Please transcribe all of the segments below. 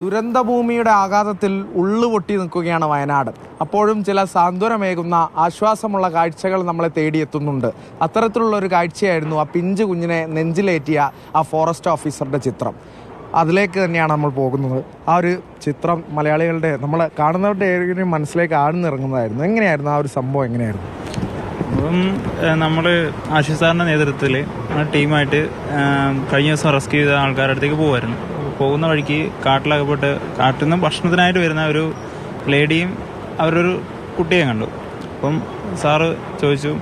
ദുരന്തഭൂമിയുടെ ആഘാതത്തിൽ ഉള്ളുപൊട്ടി നിൽക്കുകയാണ് വയനാട്. അപ്പോഴും ചില സാന്ത്വനമേകുന്ന ആശ്വാസമുള്ള കാഴ്ചകൾ നമ്മളെ തേടിയെത്തുന്നുണ്ട്. അത്തരത്തിലുള്ള ഒരു കാഴ്ചയായിരുന്നു ആ പിഞ്ചു കുഞ്ഞിനെ നെഞ്ചിലേറ്റിയ ആ ഫോറസ്റ്റ് ഓഫീസറുടെ ചിത്രം. അതിലേക്ക് തന്നെയാണ് നമ്മൾ പോകുന്നത്. ആ ഒരു ചിത്രം മലയാളികളുടെ, നമ്മളെ കാണുന്നവരുടെ ഏതെങ്കിലും മനസ്സിലേക്ക് ആഴ്ന്നിറങ്ങുന്നതായിരുന്നു. എങ്ങനെയായിരുന്നു ആ ഒരു സംഭവം? എങ്ങനെയായിരുന്നു? നമ്മൾ ആശിഷ് സാറിൻ്റെ നേതൃത്വത്തിൽ ടീമായിട്ട് കഴിഞ്ഞ ദിവസം റെസ്ക്യൂ ചെയ്ത ആൾക്കാരുടെ അടുത്തേക്ക് പോകുമായിരുന്നു. പോകുന്ന വഴിക്ക് കാട്ടിലകപ്പെട്ട് കാട്ടിൽ നിന്ന് ഭക്ഷണത്തിനായിട്ട് വരുന്ന ഒരു ലേഡിയും അവരൊരു കുട്ടിയെ കണ്ടു. അപ്പം സാറ് ചോദിച്ചു,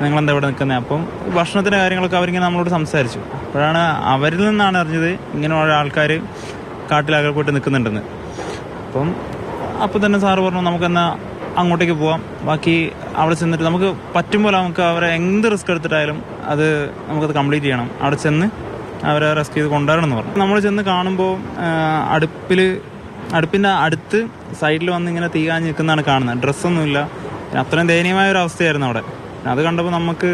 നിങ്ങളെന്താ ഇവിടെ നിൽക്കുന്നത്? അപ്പം ഭക്ഷണത്തിൻ്റെ കാര്യങ്ങളൊക്കെ അവരിങ്ങനെ നമ്മളോട് സംസാരിച്ചു. അപ്പോഴാണ് അവരിൽ നിന്നാണ് അറിഞ്ഞത് ഇങ്ങനെയുള്ള ആൾക്കാർ കാട്ടിലകപ്പെട്ട് നിൽക്കുന്നുണ്ടെന്ന്. അപ്പം തന്നെ സാറ് പറഞ്ഞു, നമുക്കെന്നാൽ അങ്ങോട്ടേക്ക് പോവാം, ബാക്കി അവിടെ ചെന്നിട്ട് നമുക്ക് പറ്റുമ്പോൾ നമുക്ക് അവരെ എന്ത് റിസ്ക് എടുത്തിട്ടായാലും നമുക്കത് കംപ്ലീറ്റ് ചെയ്യണം, അവിടെ ചെന്ന് അവരെ റെസ്ക്യൂ ചെയ്ത് കൊണ്ടുവരണം എന്ന് പറഞ്ഞു. നമ്മൾ ചെന്ന് കാണുമ്പോൾ അടുപ്പിൻ്റെ അടുത്ത് സൈഡിൽ വന്ന് ഇങ്ങനെ തീ കാഞ്ഞ് നിൽക്കുന്നതാണ് കാണുന്നത്. ഡ്രസ്സൊന്നുമില്ല. അത്രയും ദയനീയമായ ഒരു അവസ്ഥയായിരുന്നു അവിടെ. അത് കണ്ടപ്പോൾ നമുക്ക്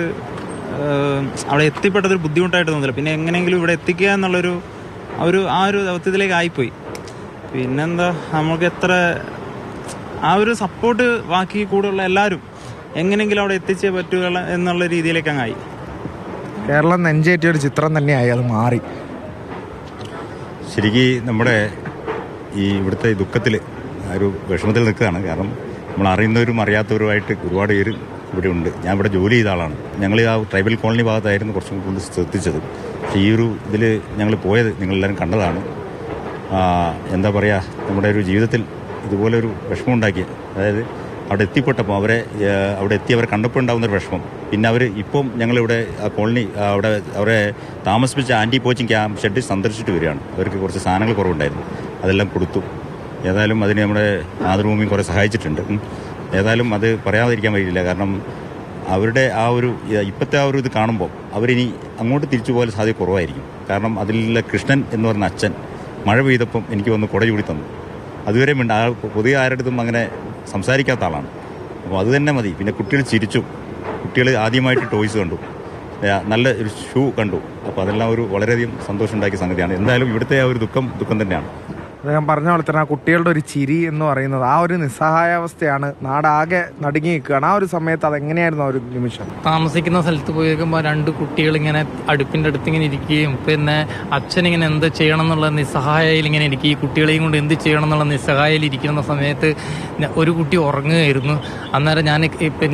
അവിടെ എത്തിപ്പെട്ടതൊരു ബുദ്ധിമുട്ടായിട്ട് തോന്നില്ല. പിന്നെ എങ്ങനെയെങ്കിലും ഇവിടെ എത്തിക്കുക എന്നുള്ളൊരു ആ ഒരു ദൗത്യത്തിലേക്ക് ആയിപ്പോയി. പിന്നെന്താ, നമുക്ക് ആ ഒരു സപ്പോർട്ട് ബാക്കി കൂടെയുള്ള എല്ലാവരും എങ്ങനെയെങ്കിലും അവിടെ എത്തിച്ചേ പറ്റുക എന്നുള്ള രീതിയിലേക്ക് അങ്ങായി. കേരളം നെഞ്ചേറ്റിയ ഒരു ചിത്രം തന്നെയായി അത് മാറി. ശരിക്കും നമ്മുടെ ഇവിടുത്തെ ദുഃഖത്തിൽ ഒരു വിഷമത്തിൽ നിൽക്കുകയാണ്. കാരണം നമ്മൾ അറിയുന്നവരും അറിയാത്തവരുമായിട്ട് ഒരുപാട് പേര് ഇവിടെ ഉണ്ട്. ഞാൻ ഇവിടെ ജോലി ചെയ്ത ആളാണ്. ഞങ്ങൾ ആ ട്രൈബൽ കോളനി ഭാഗത്തായിരുന്നു കുറച്ചും കൂടി ശ്രദ്ധിച്ചത്. പക്ഷേ ഈ ഒരു ഇതിൽ ഞങ്ങൾ പോയത് നിങ്ങളെല്ലാവരും കണ്ടതാണ്. എന്താ പറയുക, നമ്മുടെ ഒരു ജീവിതത്തിൽ ഇതുപോലെ ഒരു വിഷമം ഉണ്ടാക്കിയ, അതായത് അവിടെ എത്തിപ്പെട്ടപ്പോൾ അവിടെ എത്തിയവരെ കണ്ടപ്പോൾ ഉണ്ടാകുന്നൊരു വിഷമം. പിന്നെ ഇപ്പം ഞങ്ങളിവിടെ ആ കോളനി അവരെ താമസിപ്പിച്ച ആൻറ്റി പോച്ചിങ് ക്യാമ്പ് ഷെഡ് സന്ദർശിച്ചിട്ട് വരികയാണ്. അവർക്ക് കുറച്ച് സാധനങ്ങൾ കുറവുണ്ടായിരുന്നു, അതെല്ലാം കൊടുത്തു. ഏതായാലും അതിന് നമ്മുടെ മാതൃഭൂമി കുറേ സഹായിച്ചിട്ടുണ്ട്. ഏതായാലും അത് പറയാതിരിക്കാൻ കഴിയില്ല. കാരണം അവരുടെ ഇപ്പോഴത്തെ ആ ഒരു ഇത് കാണുമ്പോൾ അവരിനി അങ്ങോട്ട് തിരിച്ചു പോകാൻ സാധ്യത കുറവായിരിക്കും. കാരണം അതിലുള്ള കൃഷ്ണൻ എന്ന് പറഞ്ഞ അച്ഛൻ മഴ പെയ്തപ്പം എനിക്ക് വന്ന് കുട ചൂടി തന്നു. അതുവരെ പൊതുവെ ആരുടെടുത്തും അങ്ങനെ സംസാരിക്കാത്ത ആളാണ്. അപ്പോൾ അത് തന്നെ മതി. പിന്നെ കുട്ടികൾ ചിരിച്ചു. കുട്ടികൾ ആദ്യമായിട്ട് ടോയ്സ് കണ്ടു, നല്ല ഒരു ഷൂ കണ്ടു. അപ്പോൾ അതെല്ലാം വളരെയധികം സന്തോഷം ഉണ്ടാക്കിയ സംഗതിയാണ്. എന്തായാലും ഇവിടുത്തെ ആ ഒരു ദുഃഖം തന്നെയാണ്. അദ്ദേഹം പറഞ്ഞ പോലെ തന്നെ ആ കുട്ടികളുടെ ഒരു ചിരി എന്ന് പറയുന്നത്, ആ ഒരു നിസ്സഹായാവസ്ഥയാണ്. നാടാകെ നടുങ്ങി നിൽക്കുകയാണ്. ആ ഒരു സമയത്ത് അതെങ്ങനെയായിരുന്നു ആ ഒരു നിമിഷം? താമസിക്കുന്ന സ്ഥലത്ത് പോയി നോക്കുമ്പോൾ 2 കുട്ടികൾ ഇങ്ങനെ അടുപ്പിൻ്റെ അടുത്ത് ഇങ്ങനെ ഇരിക്കുകയും പിന്നെ അച്ഛനിങ്ങനെ എന്ത് ചെയ്യണം എന്നുള്ള നിസ്സഹായയിൽ ഇങ്ങനെ ഇരിക്കും. ഈ കുട്ടികളെയും കൊണ്ട് എന്ത് ചെയ്യണം എന്നുള്ള നിസ്സഹായയിൽ ഇരിക്കുന്ന സമയത്ത് ഒരു കുട്ടി ഉറങ്ങുകയായിരുന്നു. അന്നേരം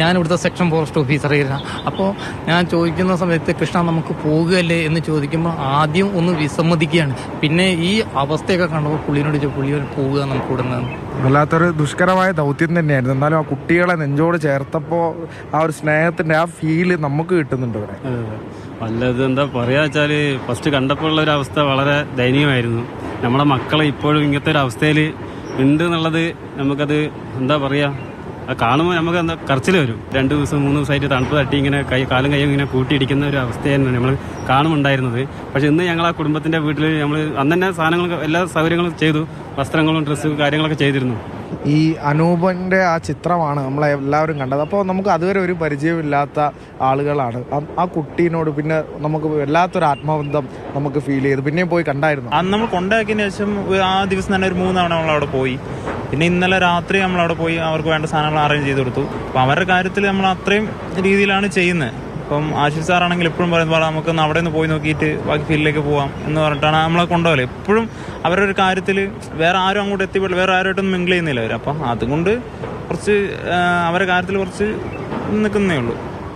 ഞാൻ ഇവിടുത്തെ സെക്ഷൻ ഫോറസ്റ്റ് ഓഫീസറായിരുന്നു. അപ്പോൾ ഞാൻ ചോദിക്കുന്ന സമയത്ത്, കൃഷ്ണ നമുക്ക് പോകുകയല്ലേ എന്ന് ചോദിക്കുമ്പോൾ ആദ്യം ഒന്ന് വിസമ്മതിക്കുകയാണ്. പിന്നെ ഈ അവസ്ഥയൊക്കെ കണ്ടപ്പോൾ പുള്ളിയോട് പോവുക നമുക്ക് ഇവിടുന്ന്. വല്ലാത്തൊരു ദുഷ്കരമായ ദൗത്യം തന്നെയായിരുന്നു. എന്നാലും ആ കുട്ടികളെ നെഞ്ചോട് ചേർത്തപ്പോൾ ആ ഒരു സ്നേഹത്തിന്റെ ആ ഫീല് നമുക്ക് കിട്ടുന്നുണ്ട് ഇവിടെ. വല്ലത് എന്താ പറയാ വെച്ചാല്, ഫസ്റ്റ് കണ്ടപ്പോൾ ഉള്ള ഒരു അവസ്ഥ വളരെ ദയനീയമായിരുന്നു. നമ്മളെ മക്കളെ ഇപ്പോഴും ഇങ്ങനത്തെ ഒരു അവസ്ഥയിൽ ഉണ്ട് എന്നുള്ളത് നമുക്കത് എന്താ പറയാ, കാണുമ്പോൾ നമുക്ക് എന്താ കരച്ചിൽ വരും. 2 ദിവസം 3 ദിവസമായിട്ട് തണുപ്പ് തട്ടി ഇങ്ങനെ കാലും കൈയും ഇങ്ങനെ കൂട്ടിയിടിക്കുന്ന ഒരു അവസ്ഥയായിരുന്നു നമ്മൾ കാണുമുണ്ടായിരുന്നത്. പക്ഷെ ഇന്ന് ഞങ്ങൾ ആ കുടുംബത്തിന്റെ വീട്ടിൽ നമ്മൾ അന്ന് തന്നെ സാധനങ്ങൾ എല്ലാ സൗകര്യങ്ങളും ചെയ്തു. വസ്ത്രങ്ങളും ഡ്രസ്സും കാര്യങ്ങളൊക്കെ ചെയ്തിരുന്നു. ഈ അനൂപന്റെ ആ ചിത്രമാണ് നമ്മളെ എല്ലാവരും കണ്ടത്. അപ്പോൾ നമുക്ക് അതുവരെ ഒരു പരിചയമില്ലാത്ത ആളുകളാണ്. ആ കുട്ടീനോട് പിന്നെ നമുക്ക് വല്ലാത്തൊരു ആത്മബന്ധം നമുക്ക് ഫീൽ ചെയ്തു. പിന്നെയും പോയി കണ്ടായിരുന്നു. അന്ന് നമ്മൾ കൊണ്ടാക്കിയതിന് ശേഷം ആ ദിവസം തന്നെ ഒരു 3 തവണ നമ്മൾ അവിടെ പോയി. പിന്നെ ഇന്നലെ രാത്രി നമ്മളവിടെ പോയി അവർക്ക് വേണ്ട സാധനങ്ങൾ അറേഞ്ച് ചെയ്ത് കൊടുത്തു. അപ്പം അവരുടെ കാര്യത്തിൽ നമ്മൾ അത്രയും രീതിയിലാണ് ചെയ്യുന്നത്. ഇപ്പം ആശിഷ് സാറാണെങ്കിൽ എപ്പോഴും പറയുന്നത്, നമുക്കൊന്ന് അവിടെ നിന്ന് പോയി നോക്കിയിട്ട് ബാക്കി ഫീൽഡിലേക്ക് പോവാം എന്ന് പറഞ്ഞിട്ടാണ് നമ്മളെ കൊണ്ടുപോകല്. എപ്പോഴും അവരുടെ ഒരു കാര്യത്തിൽ വേറെ ആരും അങ്ങോട്ട് എത്തിപ്പെടില്ല, വേറെ ആരുമായിട്ടൊന്നും മിങ്കിൾ ചെയ്യുന്നില്ല അവർ. അപ്പം അതുകൊണ്ട് കുറച്ച് അവരുടെ കാര്യത്തിൽ കുറച്ച് നിൽക്കുന്നേ ഉള്ളൂ.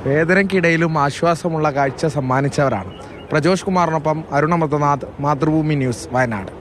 വേദനയ്ക്കിടയിലും ആശ്വാസമുള്ള കാഴ്ച സമ്മാനിച്ചവരാണ്. പ്രജോഷ് കുമാറിനൊപ്പം അരുണ മൃതനാഥ്, മാതൃഭൂമി ന്യൂസ്, വയനാട്.